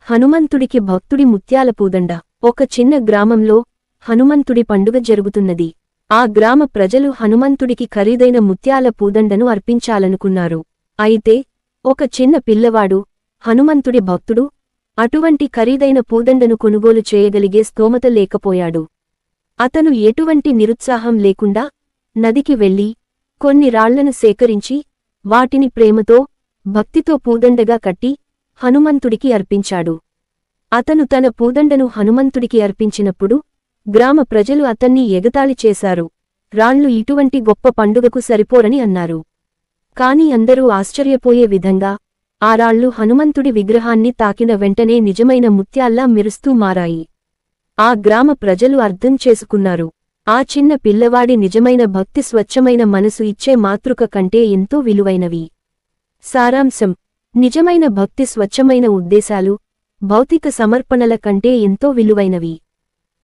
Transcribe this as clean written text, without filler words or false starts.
హనుమంతుడికి భక్తుడి ముత్యాల పూదండ. ఒక చిన్న గ్రామంలో హనుమంతుడి పండుగ జరుగుతున్నది. ఆ గ్రామ ప్రజలు హనుమంతుడికి ఖరీదైన ముత్యాల పూదండను అర్పించాలనుకున్నారు. అయితే ఒక చిన్న పిల్లవాడు, హనుమంతుడి భక్తుడు, అటువంటి ఖరీదైన పూదండను కొనుగోలు చేయగలిగే స్తోమత లేకపోయాడు. అతను ఎటువంటి నిరుత్సాహం లేకుండా నదికి వెళ్లి కొన్ని రాళ్లను సేకరించి వాటిని ప్రేమతో, భక్తితో పూదండగా కట్టి హనుమంతుడికి అర్పించాడు. అతను తన పూదండను హనుమంతుడికి అర్పించినప్పుడు గ్రామ ప్రజలు అతన్ని ఎగతాళి చేశారు. రాళ్లు ఇటువంటి గొప్ప పండుగకు సరిపోరని అన్నారు. కాని అందరూ ఆశ్చర్యపోయే విధంగా ఆ రాళ్లు హనుమంతుడి విగ్రహాన్ని తాకిన వెంటనే నిజమైన ముత్యాల్లా మెరుస్తూ మారాయి. ఆ గ్రామ ప్రజలు అర్థం చేసుకున్నారు, ఆ చిన్న పిల్లవాడి నిజమైన భక్తి స్వచ్ఛమైన మనసు ఇచ్చే మాతృక కంటే ఎంతో విలువైనవి. సారాంశం: నిజమైన భక్తి స్వచ్ఛమైన ఉద్దేశాలు, భౌతిక సమర్పణల కంటే ఎంతో విలువైనవి.